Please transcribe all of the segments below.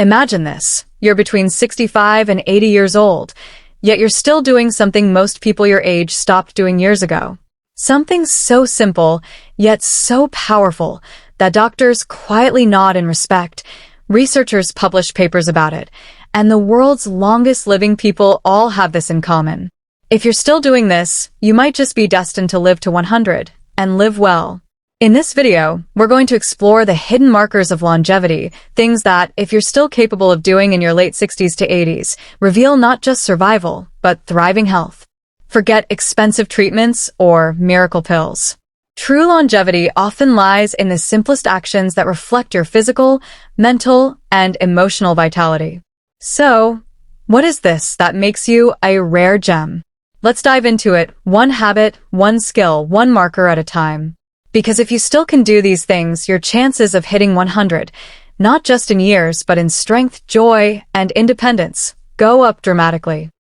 Imagine this. You're between 65 and 80 years old, yet you're still doing something most people your age stopped doing years ago. Something so simple, yet so powerful, that doctors quietly nod in respect, researchers publish papers about it, and the world's longest living people all have this in common. If you're still doing this, you might just be destined to live to 100, and live well. In this video, we're going to explore the hidden markers of longevity, things that, if you're still capable of doing in your late 60s to 80s, reveal not just survival, but thriving health. Forget expensive treatments or miracle pills. True longevity often lies in the simplest actions that reflect your physical, mental, and emotional vitality. So, what is this that makes you a rare gem? Let's dive into it, one habit, one skill, one marker at a time. Because if you still can do these things, your chances of hitting 100, not just in years, but in strength, joy, and independence, go up dramatically.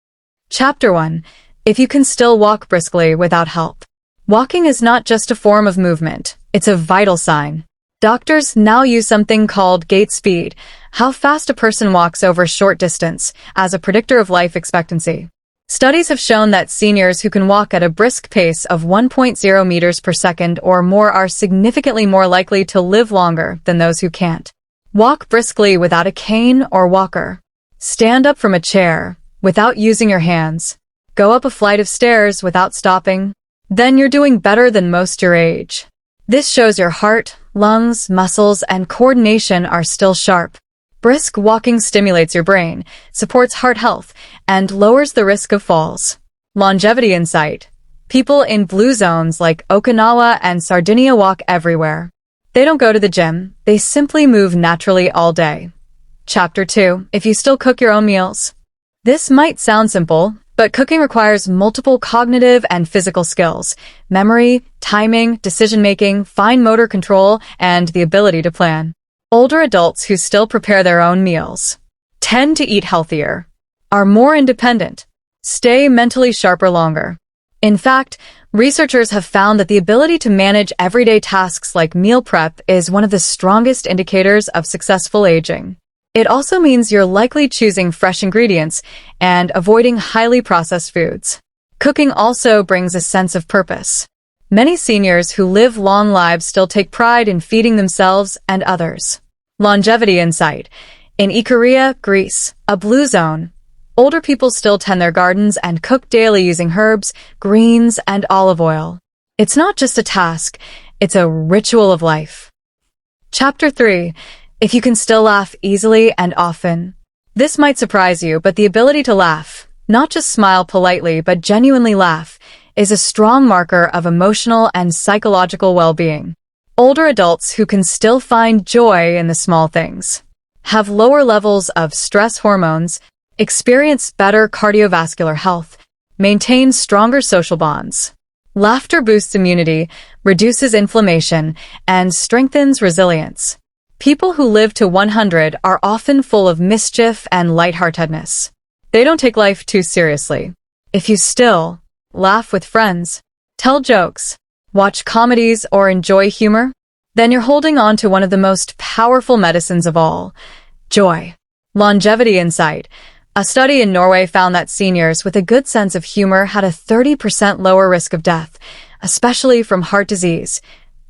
Chapter 1. If you can still walk briskly without help. Walking is not just a form of movement, it's a vital sign. Doctors now use something called gait speed, how fast a person walks over a short distance, as a predictor of life expectancy. Studies have shown that seniors who can walk at a brisk pace of 1.0 meters per second or more are significantly more likely to live longer than those who can't. Walk briskly without a cane or walker. Stand up from a chair without using your hands. Go up a flight of stairs without stopping. Then you're doing better than most your age. This shows your heart, lungs, muscles, and coordination are still sharp. Brisk walking stimulates your brain, supports heart health, and lowers the risk of falls. Longevity insight. People in blue zones like Okinawa and Sardinia walk everywhere. They don't go to the gym, they simply move naturally all day. Chapter 2. If you still cook your own meals. This might sound simple, but cooking requires multiple cognitive and physical skills: memory, timing, decision-making, fine motor control, and the ability to plan. Older adults who still prepare their own meals tend to eat healthier, are more independent, stay mentally sharper longer. In fact, researchers have found that the ability to manage everyday tasks like meal prep is one of the strongest indicators of successful aging. It also means you're likely choosing fresh ingredients and avoiding highly processed foods. Cooking also brings a sense of purpose. Many seniors who live long lives still take pride in feeding themselves and others. Longevity insight. In Ikaria, Greece, a blue zone, older people still tend their gardens and cook daily using herbs, greens, and olive oil. It's not just a task, it's a ritual of life. Chapter 3. If you can still laugh easily and often. This might surprise you, but the ability to laugh, not just smile politely but genuinely laugh, is a strong marker of emotional and psychological well-being. Older adults who can still find joy in the small things have lower levels of stress hormones, experience better cardiovascular health, maintain stronger social bonds. Laughter boosts immunity, reduces inflammation, and strengthens resilience. People who live to 100 are often full of mischief and lightheartedness. They don't take life too seriously. If you still laugh with friends, tell jokes, watch comedies, or enjoy humor, then you're holding on to one of the most powerful medicines of all: joy. Longevity insight. A study in Norway found that seniors with a good sense of humor had a 30% lower risk of death, especially from heart disease.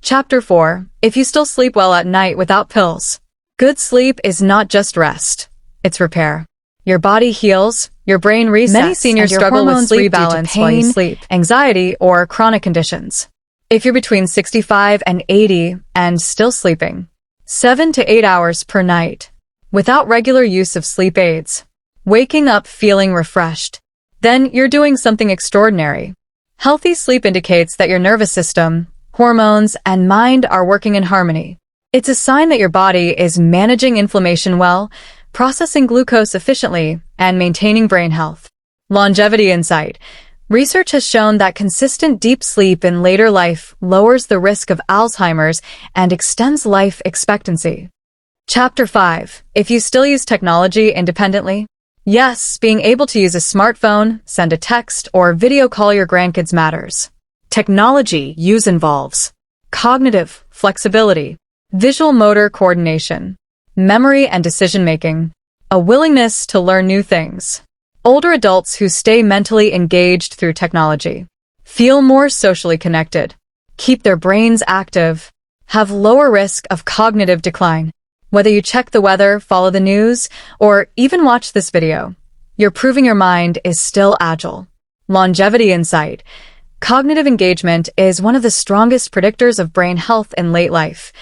Chapter 4. If you still sleep well at night without pills. Good sleep is not just rest, it's repair. Your body heals, your brain resets. Many seniors struggle with sleep rebalance, pain, sleep, anxiety, or chronic conditions. If you're between 65 and 80 and still sleeping 7 to 8 hours per night without regular use of sleep aids, waking up feeling refreshed, then you're doing something extraordinary. Healthy sleep indicates that your nervous system, hormones, and mind are working in harmony. It's a sign that your body is managing inflammation well, processing glucose efficiently, and maintaining brain health. Longevity insight. Research has shown that consistent deep sleep in later life lowers the risk of Alzheimer's and extends life expectancy. Chapter 5. If you still use technology independently. Yes, being able to use a smartphone, send a text, or video call your grandkids matters. Technology use involves cognitive flexibility, visual motor coordination, memory and decision-making, a willingness to learn new things. Older adults who stay mentally engaged through technology feel more socially connected, keep their brains active, have lower risk of cognitive decline. Whether you check the weather, follow the news, or even watch this video, you're proving your mind is still agile. Longevity insight. Cognitive engagement is one of the strongest predictors of brain health in late life.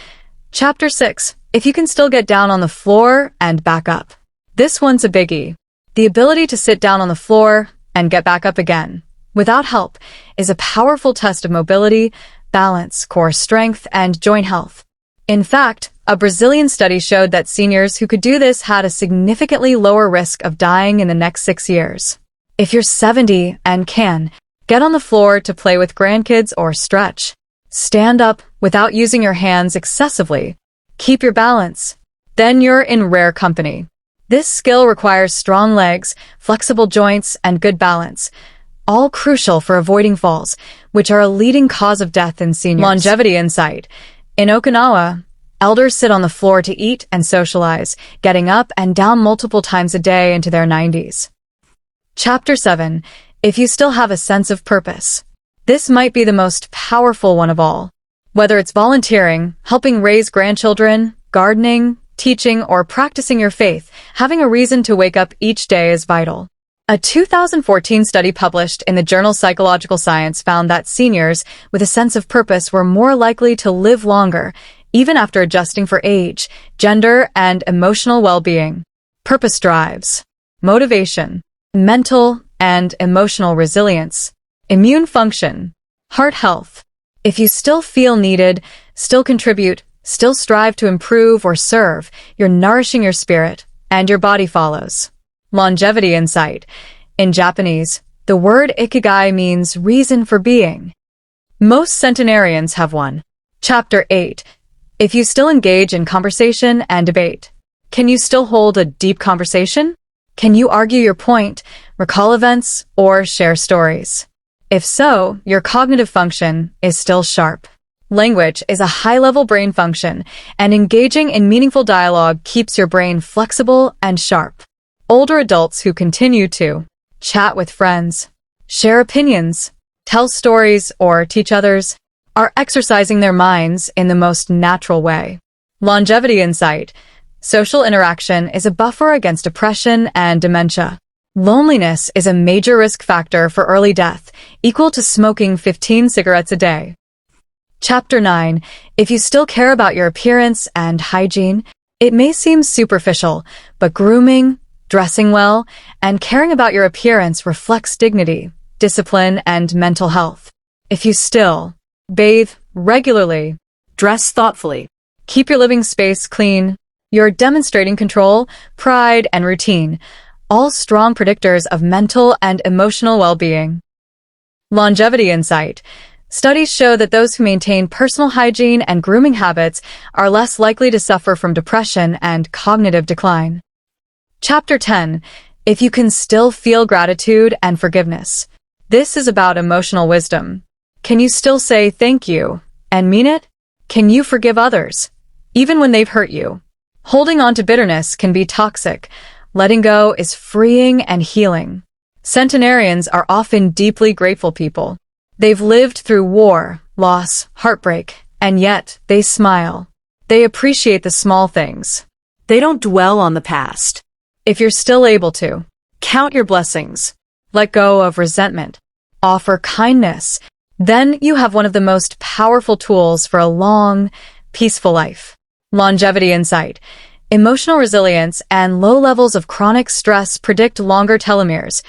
Chapter 6. If you can still get down on the floor and back up. This one's a biggie. The ability to sit down on the floor and get back up again, without help, is a powerful test of mobility, balance, core strength, and joint health. In fact, a Brazilian study showed that seniors who could do this had a significantly lower risk of dying in the next 6 years. If you're 70 and can, get on the floor to play with grandkids or stretch. Stand up without using your hands excessively. Keep your balance. Then you're in rare company. This skill requires strong legs, flexible joints, and good balance, all crucial for avoiding falls, which are a leading cause of death in seniors. Longevity insight. In Okinawa, elders sit on the floor to eat and socialize, getting up and down multiple times a day into their 90s. Chapter 7. If you still have a sense of purpose. This might be the most powerful one of all. Whether it's volunteering, helping raise grandchildren, gardening, teaching, or practicing your faith, having a reason to wake up each day is vital. A 2014 study published in the journal Psychological Science found that seniors with a sense of purpose were more likely to live longer, even after adjusting for age, gender, and emotional well-being. Purpose drives motivation, mental and emotional resilience, immune function, heart health. If you still feel needed, still contribute, still strive to improve or serve, you're nourishing your spirit, and your body follows. Longevity insight. In Japanese, the word ikigai means reason for being. Most centenarians have one. Chapter 8. If you still engage in conversation and debate. Can you still hold a deep conversation? Can you argue your point, recall events, or share stories? If so, your cognitive function is still sharp. Language is a high-level brain function, and engaging in meaningful dialogue keeps your brain flexible and sharp. Older adults who continue to chat with friends, share opinions, tell stories, or teach others are exercising their minds in the most natural way. Longevity insight. Social interaction is a buffer against depression and dementia. Loneliness is a major risk factor for early death, equal to smoking 15 cigarettes a day. Chapter 9. If you still care about your appearance and hygiene, it may seem superficial, but grooming, dressing well, and caring about your appearance reflects dignity, discipline, and mental health. If you still bathe regularly, dress thoughtfully, keep your living space clean, you're demonstrating control, pride, and routine, all strong predictors of mental and emotional well-being. Longevity insight. Studies show that those who maintain personal hygiene and grooming habits are less likely to suffer from depression and cognitive decline. Chapter 10. If you can still feel gratitude and forgiveness. This is about emotional wisdom. Can you still say thank you and mean it? Can you forgive others, even when they've hurt you? Holding on to bitterness can be toxic. Letting go is freeing and healing. Centenarians are often deeply grateful people. They've lived through war, loss, heartbreak, and yet they smile. They appreciate the small things. They don't dwell on the past. If you're still able to, count your blessings. Let go of resentment. Offer kindness. Then you have one of the most powerful tools for a long, peaceful life. Longevity insight. Emotional resilience and low levels of chronic stress predict longer telomeres,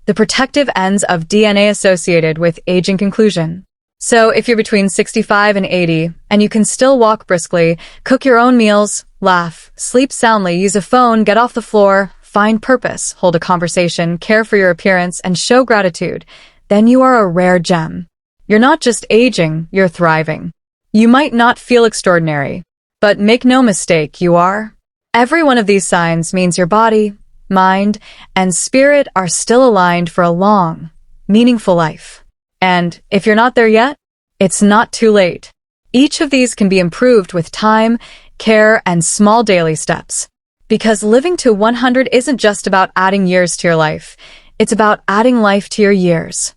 the protective ends of DNA associated with aging conclusion. So if you're between 65 and 80, and you can still walk briskly, cook your own meals, laugh, sleep soundly, use a phone, get off the floor, find purpose, hold a conversation, care for your appearance, and show gratitude, then you are a rare gem. You're not just aging, you're thriving. You might not feel extraordinary, but make no mistake, you are. Every one of these signs means your body, mind, and spirit are still aligned for a long, meaningful life. And if you're not there yet, it's not too late. Each of these can be improved with time, care, and small daily steps. Because living to 100 isn't just about adding years to your life. It's about adding life to your years.